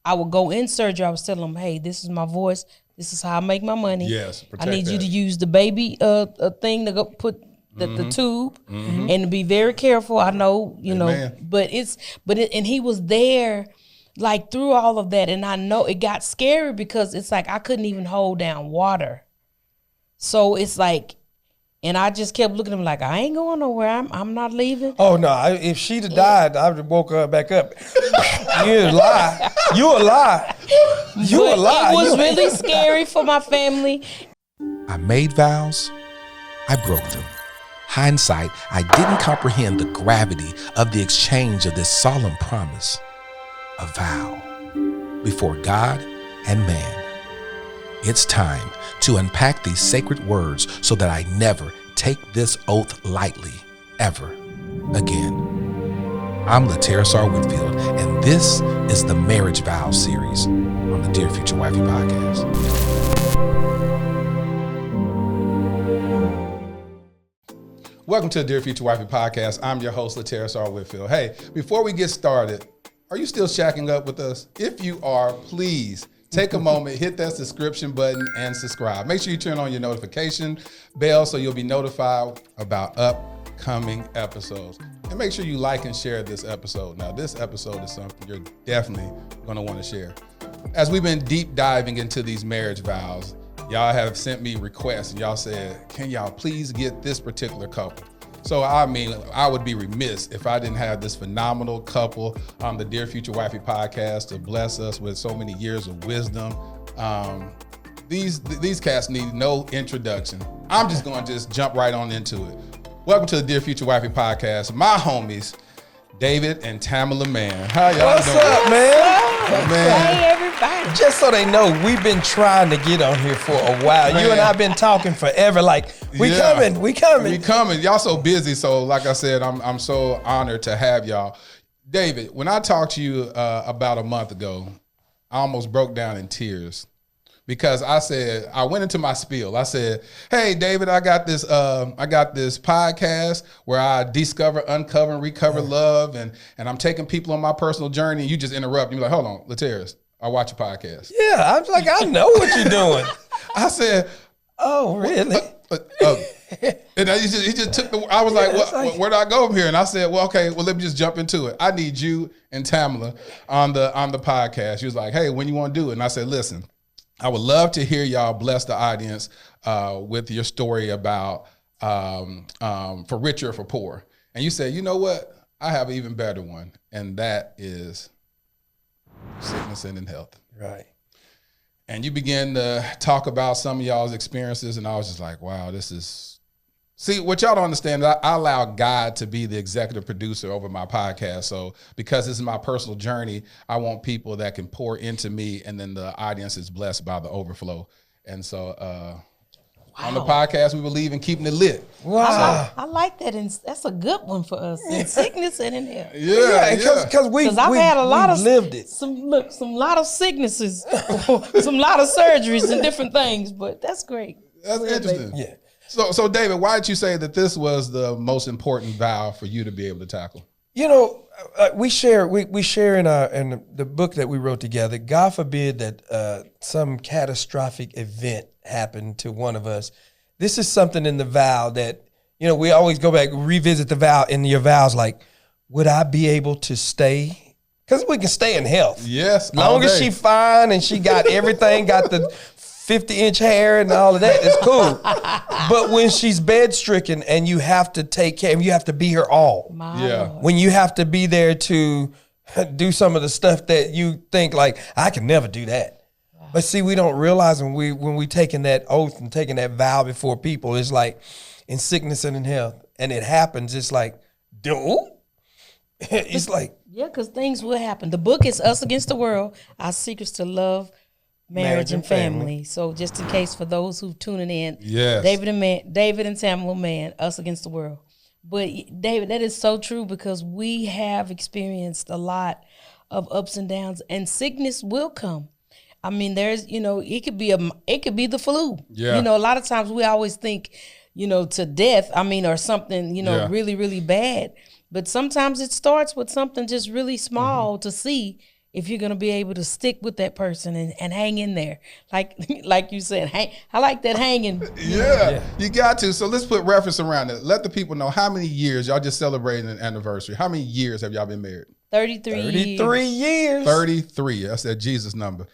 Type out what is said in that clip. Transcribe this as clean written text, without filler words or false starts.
I would go in surgery. I was telling them, hey, this is my voice. This is how I make my money. Yes, I need you to use the baby thing to go put the tube and to be very careful. I know, you know, and he was there like through all of that. And I know it got scary because it's like I couldn't even hold down water. So it's like, and I just kept looking at him like, I ain't going nowhere. I'm not leaving. Oh, no. If she'd have died, I would have woke her back up. You a lie. You a lie. You a lie. It was really scary for my family. I made vows. I broke them. Hindsight, I didn't comprehend the gravity of the exchange of this solemn promise, a vow, before God and man. It's time to unpack these sacred words so that I never take this oath lightly, ever again. I'm Laterisar Whitfield, and this is the Marriage Vows series on the Dear Future Wifey podcast. Welcome to the Dear Future Wifey podcast. I'm your host, Laterisar Whitfield. Hey, before we get started, are you still shacking up with us? If you are, please take a moment, hit that subscription button and subscribe. Make sure you turn on your notification bell so you'll be notified about upcoming episodes. And make sure you like and share this episode. Now, this episode is something you're definitely going to want to share. As we've been deep diving into these marriage vows, y'all have sent me requests and y'all said, can y'all please get this particular couple? So, I mean, I would be remiss if I didn't have this phenomenal couple on the Dear Future Wifey podcast to bless us with so many years of wisdom. These cats need no introduction. I'm just going to jump right on into it. Welcome to the Dear Future Wifey podcast. My homies, David and Tamela, man. How y'all doing? What's up, man? Hey, everybody. Just so they know, we've been trying to get on here for a while. Man. You and I been talking forever. Like, we coming. We coming. Y'all so busy. So, like I said, I'm so honored to have y'all. David, when I talked to you about a month ago, I almost broke down in tears because I went into my spiel. I said, "Hey, David, I got this podcast where I discover, uncover, and recover love, and I'm taking people on my personal journey." And you just interrupt. You're like, "Hold on, Lateris, I watch your podcast." Yeah, I was like, I know what you're doing. I said, "Oh, really?" And he just took the. I was like, where do I go from here? And I said, well, okay, well, let me just jump into it. I need you and Tamela on the podcast. She was like, hey, when you want to do it? And I said, listen, I would love to hear y'all bless the audience with your story about for richer or for poor. And you said, you know what? I have an even better one, and that is sickness and in health. Right. And you begin to talk about some of y'all's experiences, and I was just like, wow, this is... See, what y'all don't understand, I allow God to be the executive producer over my podcast. So because this is my personal journey, I want people that can pour into me, and then the audience is blessed by the overflow. And so on the podcast, we believe in keeping it lit. Wow. I like that, and that's a good one for us. In sickness and in health. Yeah, because I've had a lot of lived it. Some lot of sicknesses, some lot of surgeries and different things, but that's great. That's interesting. Yeah. So David, why did you say that this was the most important vow for you to be able to tackle? You know, we share in the book that we wrote together. God forbid that some catastrophic event happened to one of us. This is something in the vow that, you know, we always go back, revisit the vow in your vows. Like, would I be able to stay? Because we can stay in health. Yes. As long as she fine and she got everything, got the 50-inch hair and all of that, it's cool. But when she's bed stricken and you have to take care, you have to be her all. When you have to be there to do some of the stuff that you think like, I can never do that. But see, we don't realize when we taking that oath and taking that vow before people, it's like in sickness and in health, and it happens. It's like, dude, it's like, yeah, because things will happen. The book is Us Against the World: Our Secrets to Love, Marriage and Family. So just in case for those who tuning in, yes, David and Tamela, man, Us Against the World. But David, that is so true because we have experienced a lot of ups and downs, and sickness will come. I mean, there's, you know, it could be the flu. Yeah. You know, a lot of times we always think, you know, to death, I mean, or something, you know, really, really bad. But sometimes it starts with something just really small to see, if you're gonna be able to stick with that person and hang in there, like you said, I like that hanging. Yeah, you got to. So let's put reference around it. Let the people know how many years y'all just celebrated an anniversary. How many years have y'all been married? 33 years. 33. That's that Jesus number.